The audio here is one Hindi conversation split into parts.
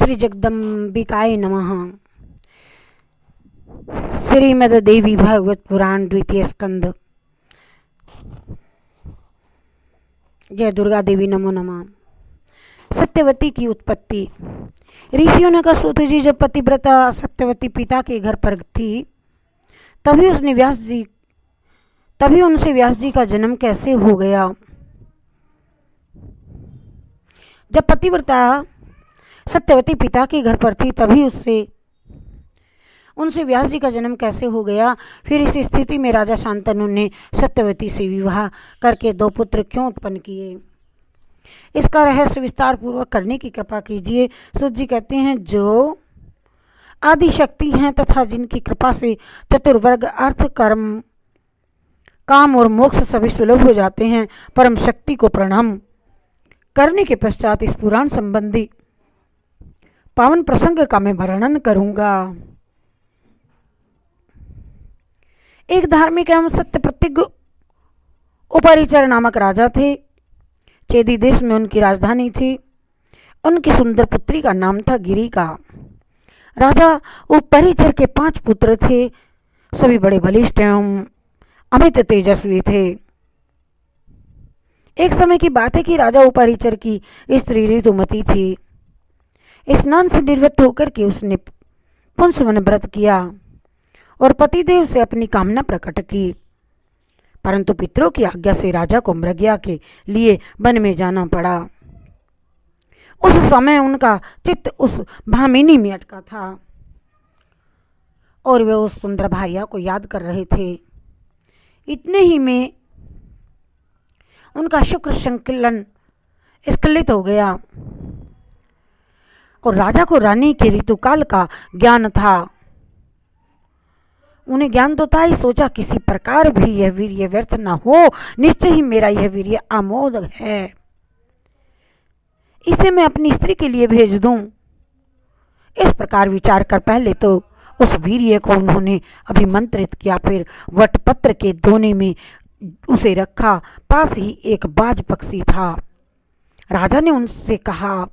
श्री जगदम्बिकाय नमः। श्रीमद् देवी भागवत पुराण द्वितीय स्कंद। जय दुर्गा देवी नमो नमः। सत्यवती की उत्पत्ति। ऋषियों ने कहा, सूत जी जब पतिव्रता सत्यवती पिता के घर पर थी तभी उनसे व्यास जी का जन्म कैसे हो गया। जब पतिव्रता सत्यवती पिता के घर पर थी तभी उनसे व्यास जी का जन्म कैसे हो गया। फिर इस स्थिति में राजा शांतनु ने सत्यवती से विवाह करके 2 पुत्र क्यों उत्पन्न किए, इसका रहस्य विस्तार पूर्वक करने की कृपा कीजिए। सूत जी कहते हैं, जो आदि शक्ति हैं तथा जिनकी कृपा से चतुर्वर्ग अर्थ कर्म काम और मोक्ष सभी सुलभ हो जाते हैं, परम शक्ति को प्रणाम करने के पश्चात इस पुराण संबंधी पावन प्रसंग का मैं वर्णन करूंगा। एक धार्मिक एवं सत्य प्रतिज्ञ उपरिचर नामक राजा थे। चेदी देश में उनकी राजधानी थी। उनकी सुंदर पुत्री का नाम था गिरिका। राजा उपरिचर के 5 पुत्र थे। सभी बड़े बलिष्ठ एवं अमित तेजस्वी थे। एक समय की बात है कि राजा उपरिचर की स्त्री ऋतुमती थी। स्नान से निवृत्त होकर के उसने पुंसवन व्रत किया और पतिदेव से अपनी कामना प्रकट की, परंतु पितरों की आज्ञा से राजा को मृगया के लिए वन में जाना पड़ा। उस समय उनका चित्त उस भामिनी में अटका था और वे उस सुंदर भार्या को याद कर रहे थे। इतने ही में उनका शुक्र संकलन स्खलित हो गया और राजा को रानी के ऋतुकाल का ज्ञान था। उन्हें ज्ञान तो था ही, सोचा किसी प्रकार भी यह वीर्य व्यर्थ न हो, निश्चय ही मेरा यह वीर्य अमोघ है, इसे मैं अपनी स्त्री के लिए भेज दूं। इस प्रकार विचार कर पहले तो उस वीर्य को उन्होंने अभिमंत्रित किया, फिर वटपत्र के दोने में उसे रखा। पास ही एक बाज पक्षी था। राजा ने उनसे कहा,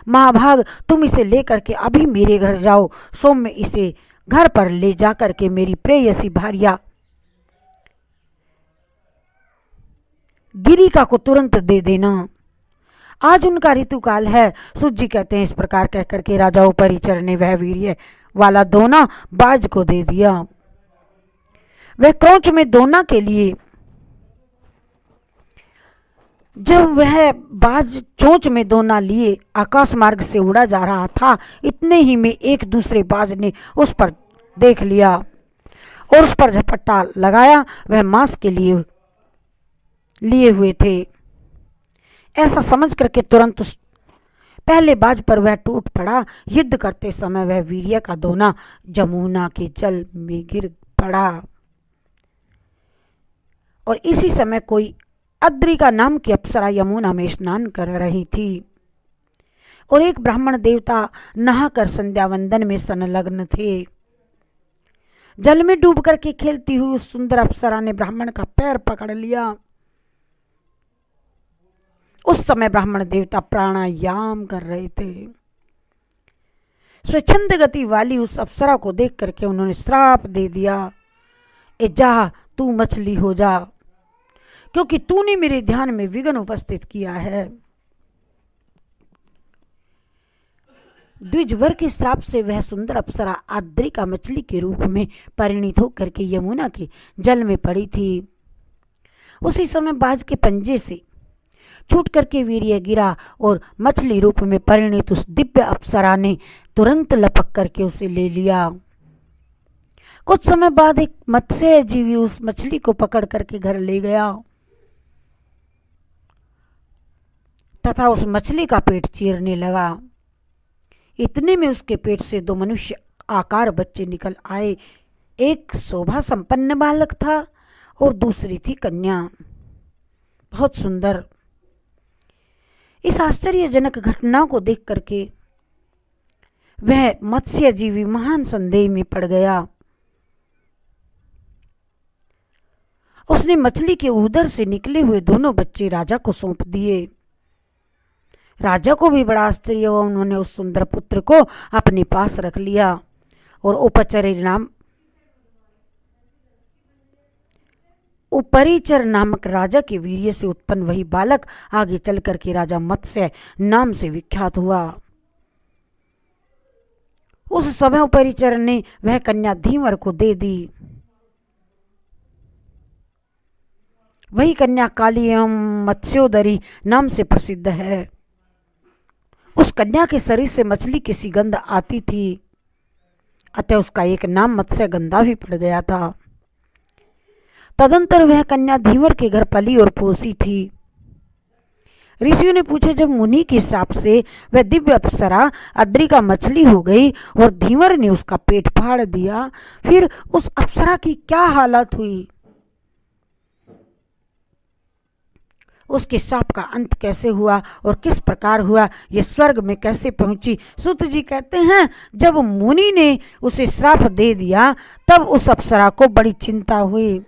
महाभाग, तुम इसे लेकर के अभी मेरे घर जाओ। सौम्य इसे घर पर ले जाकर के मेरी प्रेयसी भार्या गिरिका को तुरंत दे देना। आज उनका ऋतुकाल है। सूत जी कहते हैं, इस प्रकार कहकर के राजा उपरिचर ने वह वीर्य वाला दोना बाज को दे दिया। वह क्रोच में दोना के लिए जब वह बाज चोंच में दोना लिए आकाश मार्ग से उड़ा जा रहा था, इतने ही में एक दूसरे बाज ने उस पर देख लिया और उस पर झपट्टा लगाया। वह मांस के लिए हुए थे। ऐसा समझ करके तुरंत उस पहले बाज पर वह टूट पड़ा। युद्ध करते समय वह वीर्य का दोना जमुना के जल में गिर पड़ा और इसी समय कोई अद्रिका नाम की अप्सरा यमुना में स्नान कर रही थी और एक ब्राह्मण देवता नहाकर संध्या वंदन में संलग्न थे। जल में डूब करके खेलती हुई उस सुंदर अप्सरा ने ब्राह्मण का पैर पकड़ लिया। उस समय ब्राह्मण देवता प्राणायाम कर रहे थे। स्वच्छंद गति वाली उस अप्सरा को देख करके उन्होंने श्राप दे दिया, ए जा, तू मछली हो जा, क्योंकि तूने मेरे ध्यान में विघ्न उपस्थित किया है। द्विजवर के श्राप से वह सुंदर अप्सरा आद्रिका मछली के रूप में परिणित होकर के यमुना के जल में पड़ी थी। उसी समय बाज के पंजे से छूट करके वीर्य गिरा और मछली रूप में परिणित उस दिव्य अप्सरा ने तुरंत लपक करके उसे ले लिया। कुछ समय बाद एक मत्स्य जीवी उस मछली को पकड़ करके घर ले गया तथा उस मछली का पेट चीरने लगा। इतने में उसके पेट से 2 मनुष्य आकार बच्चे निकल आए। एक शोभा संपन्न बालक था और दूसरी थी कन्या, बहुत सुंदर। इस आश्चर्यजनक घटना को देख करके वह मत्स्य जीवी महान संदेह में पड़ गया। उसने मछली के उदर से निकले हुए दोनों बच्चे राजा को सौंप दिए। राजा को भी बड़ा आश्चर्य हुआ। उन्होंने उस सुंदर पुत्र को अपने पास रख लिया और उपरिचर नामक राजा के वीर्य से उत्पन्न वही बालक आगे चल करके राजा मत्स्य नाम से विख्यात हुआ। उस समय उपरिचर ने वह कन्या धीवर को दे दी। वही कन्या काली एवं मत्स्योदरी नाम से प्रसिद्ध है। उस कन्या के शरीर से मछली की सी गंध आती थी, अतः उसका एक नाम मत्स्य गंधा भी पड़ गया था। तदंतर वह कन्या धीवर के घर पली और पोसी थी। ऋषियों ने पूछा, जब मुनि के श्राप से वह दिव्य अप्सरा अद्रिका मछली हो गई और धीवर ने उसका पेट फाड़ दिया, फिर उस अप्सरा की क्या हालत हुई? उसके श्राप का अंत कैसे हुआ और किस प्रकार हुआ? ये स्वर्ग में कैसे पहुंची? सूत जी कहते हैं, जब मुनि ने उसे श्राप दे दिया तब उस अप्सरा को बड़ी चिंता हुई।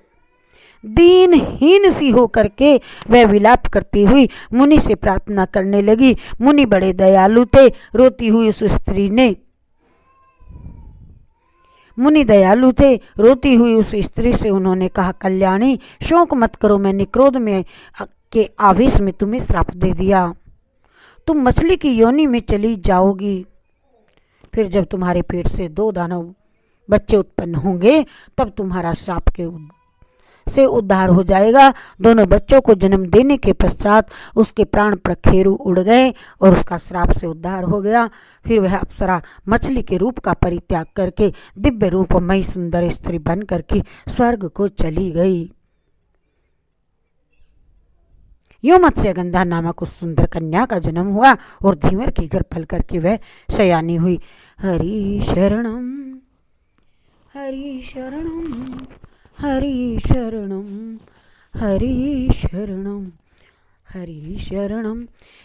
दीनहीन सी हो करके वह विलाप करती हुई मुनि से प्रार्थना करने लगी। मुनि बड़े दयालु थे। रोती हुई उस स्त्री से उन्होंने कहा, कल्याणी शोक मत करो, मैंने क्रोध में के आवेश में तुम्हें श्राप दे दिया। तुम मछली की योनि में चली जाओगी। फिर जब तुम्हारे पेट से 2 दानव बच्चे उत्पन्न होंगे तब तुम्हारा श्राप से उद्धार हो जाएगा। दोनों बच्चों को जन्म देने के पश्चात उसके प्राण प्रखेरु उड़ गए और उसका श्राप से उद्धार हो गया। फिर वह अप्सरा मछली के रूप का परित्याग करके दिव्य रूपमयी सुंदर स्त्री बन करके स्वर्ग को चली गई। यो मत्स्यगंधा नामक उस सुंदर कन्या का जन्म हुआ और धीवर के घर पल करके वह शयानी हुई। हरि शरणम हरि शरणम हरि शरणम हरि शरणम हरि शरणम।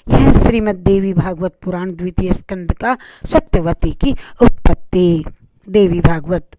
यह श्रीमद् देवी भागवत पुराण द्वितीय स्कंद का सत्यवती की उत्पत्ति। देवी भागवत।